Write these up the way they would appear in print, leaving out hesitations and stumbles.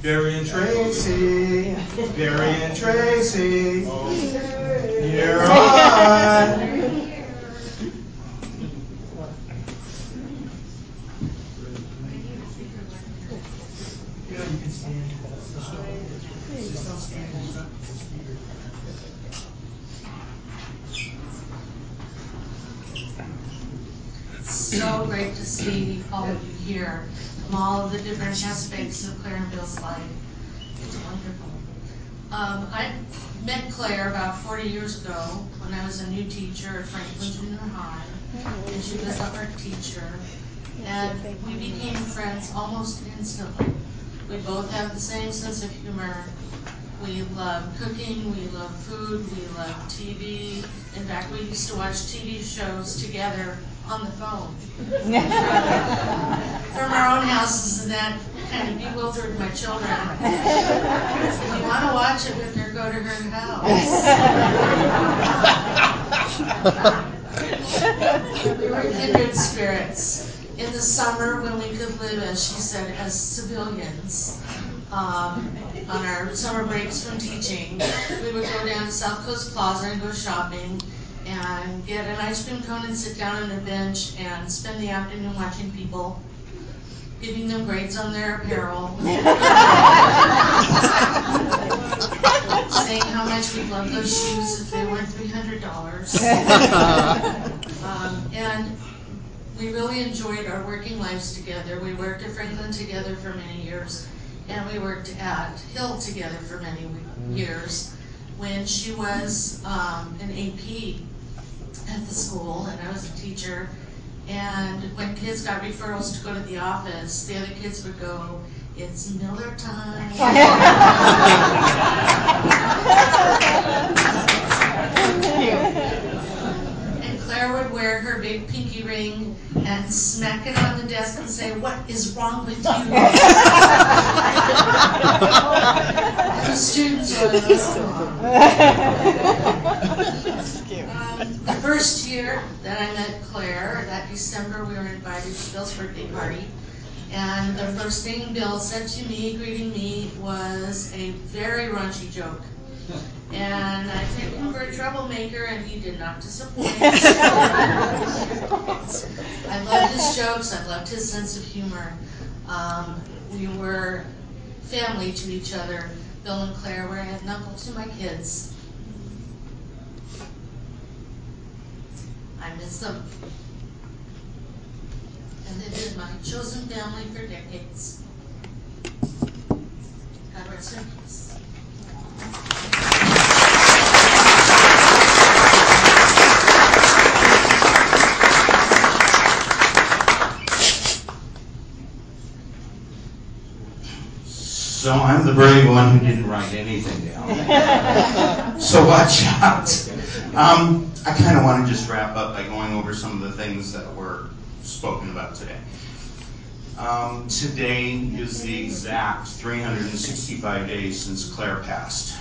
Barry and Tracy, Barry and Tracy, you're on. So great to see all of you here from all of the different aspects of Claire and Bill's life. It's wonderful. I met Claire about 40 years ago when I was a new teacher at Franklin Junior High, and she was our art teacher. And we became friends almost instantly. We both have the same sense of humor. We love cooking, we love food, we love TV. In fact, we used to watch TV shows together on the phone from our own houses, and that kind of bewildered my children. If you want to watch it with her, go to her house. We were kindred spirits. In the summer, when we could live, as she said, as civilians, on our summer breaks from teaching, we would go down to South Coast Plaza and go shopping and get an ice cream cone and sit down on a bench and spend the afternoon watching people, giving them grades on their apparel, saying how much we loved those shoes if they weren't $300. And we really enjoyed our working lives together. We worked at Franklin together for many years, and we worked at Hill together for many years. When she was an AP at the school, and I was a teacher, and when kids got referrals to go to the office, the other kids would go, "It's Miller time." And Claire would wear her big pinky ring and smack it on the desk and say, "What is wrong with you?" And the students would the first year that I met Claire, that December, we were invited to Bill's birthday party. And the first thing Bill said to me, greeting me, was a very raunchy joke. And I took him for a troublemaker, and he did not disappoint. I loved his jokes. I loved his sense of humor. We were family to each other. Bill and Claire were aunt and uncle to my kids. I miss them. And they've been my chosen family for decades. God rest in peace. So I'm the brave one who didn't write anything down. So watch out. I kind of want to just wrap up by going over some of the things that were spoken about today. Today is the exact 365 days since Claire passed.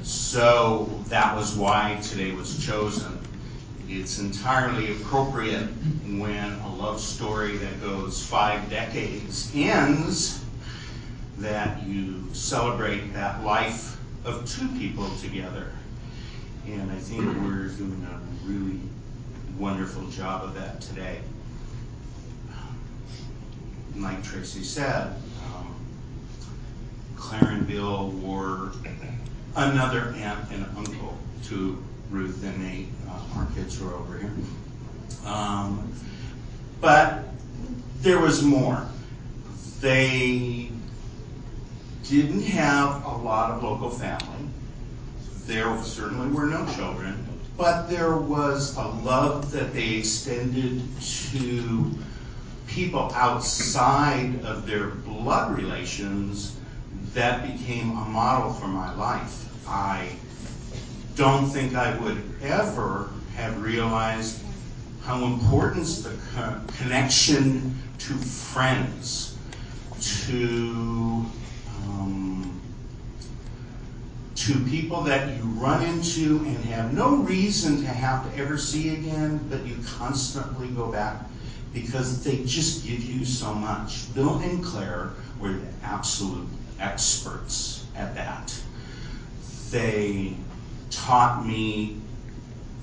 So that was why today was chosen. It's entirely appropriate when a love story that goes 5 decades ends, that you celebrate that life of 2 people together. And I think we're doing a really wonderful job of that today. Like Tracy said, Claire and Bill were another aunt and uncle to Ruth and Nate. Our kids were over here. But there was more. They didn't have a lot of local family. There certainly were no children, but there was a love that they extended to people outside of their blood relations that became a model for my life. I don't think I would ever have realized how important the connection to friends, to people that you run into and have no reason to have to ever see again, but you constantly go back because they just give you so much. Bill and Claire were the absolute experts at that. They taught me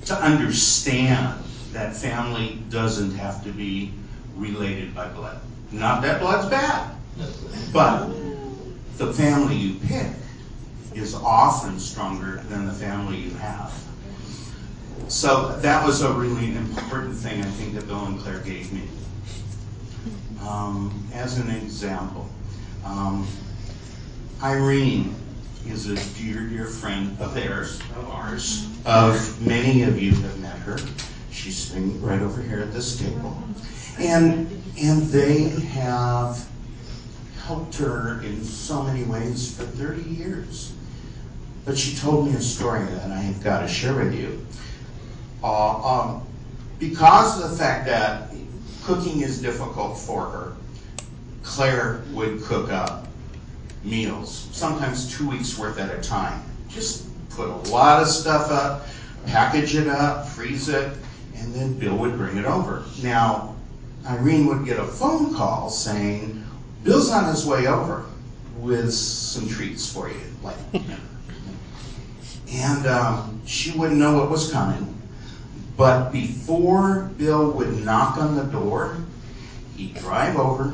to understand that family doesn't have to be related by blood. Not that blood's bad, but the family you pick is often stronger than the family you have. So that was a really important thing, I think, that Bill and Claire gave me. As an example, Irene is a dear, dear friend of theirs, of ours. Many of you have met her. She's sitting right over here at this table. And they have helped her in so many ways for 30 years. But she told me a story that I have got to share with you. Because of the fact that cooking is difficult for her, Claire would cook up meals, sometimes 2 weeks worth at a time. Just put a lot of stuff up, package it up, freeze it, and then Bill would bring it over. Now, Irene would get a phone call saying, Bill's on his way over with some treats for you, like dinner. And she wouldn't know what was coming. But before Bill would knock on the door, he'd drive over,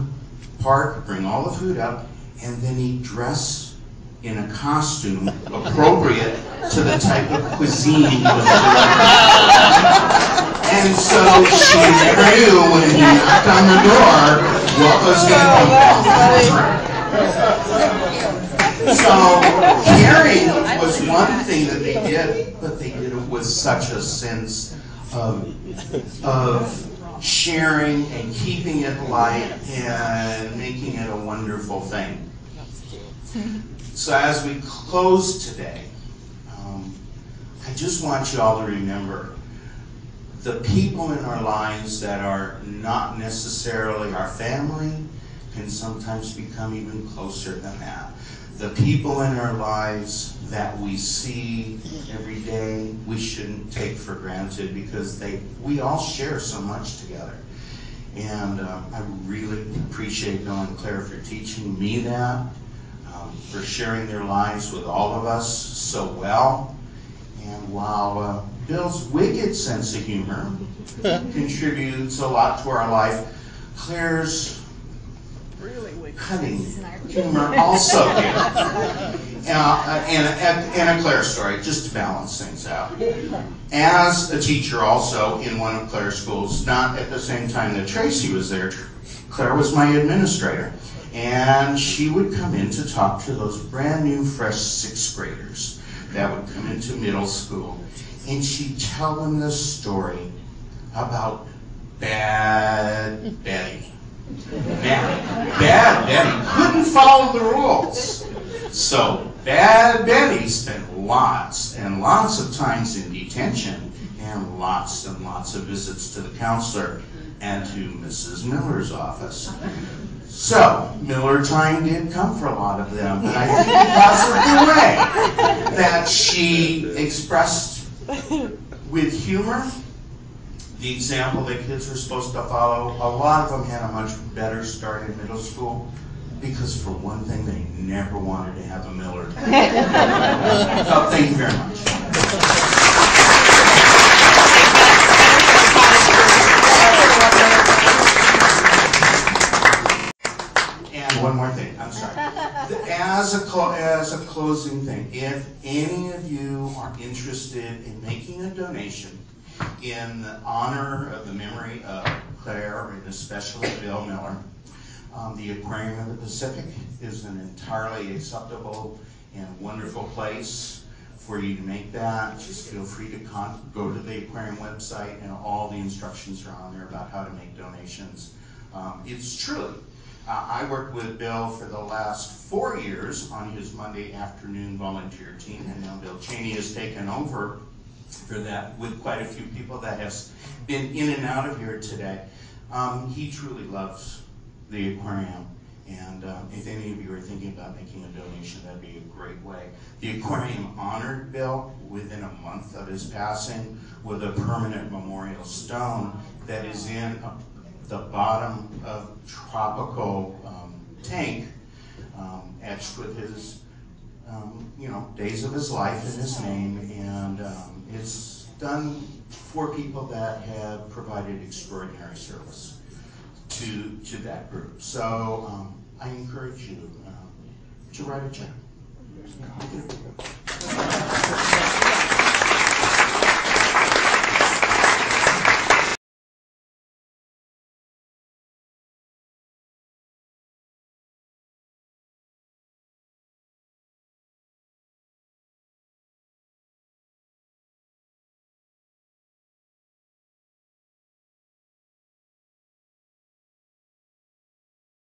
park, bring all the food up, and then he'd dress in a costume appropriate to the type of cuisine he was doing. And so she never knew when he knocked on the door what was going to be. So caring was one thing that they did, but they did it with such a sense of sharing and keeping it light and making it a wonderful thing. So as we close today, I just want you all to remember the people in our lives that are not necessarily our family can sometimes become even closer than that. The people in our lives that we see every day, we shouldn't take for granted because we all share so much together. And I really appreciate Bill and Claire for teaching me that, for sharing their lives with all of us so well. And while Bill's wicked sense of humor contributes a lot to our life, Claire's cutting humor also did. And a Claire story, just to balance things out. As a teacher also in one of Claire's schools, not at the same time that Tracy was there, Claire was my administrator. And she would come in to talk to those brand new, fresh 6th graders that would come into middle school. And she'd tell them this story about Bad Betty. Now, Bad Betty couldn't follow the rules. So Bad Betty spent lots and lots of times in detention and lots of visits to the counselor and to Mrs. Miller's office. So, Miller time did come for a lot of them, but I think because of the way that she expressed with humor the example that kids were supposed to follow, a lot of them had a much better start in middle school because, for one thing, they never wanted to have a Miller. So, thank you very much. One more thing, I'm sorry. As a closing thing, if any of you are interested in making a donation in honor of the memory of Claire and especially Bill Miller, the Aquarium of the Pacific is an entirely acceptable and wonderful place for you to make that. Just feel free to go to the Aquarium website, and all the instructions are on there about how to make donations. It's truly. I worked with Bill for the last 4 years on his Monday afternoon volunteer team, and now Bill Cheney has taken over for that with quite a few people that have been in and out of here today. He truly loves the aquarium, and if any of you are thinking about making a donation, that'd be a great way. The aquarium honored Bill within a month of his passing with a permanent memorial stone that is in the bottom of Tropico tank, etched with his, days of his life in his name, and it's done for people that have provided extraordinary service to that group. So I encourage you to write a check.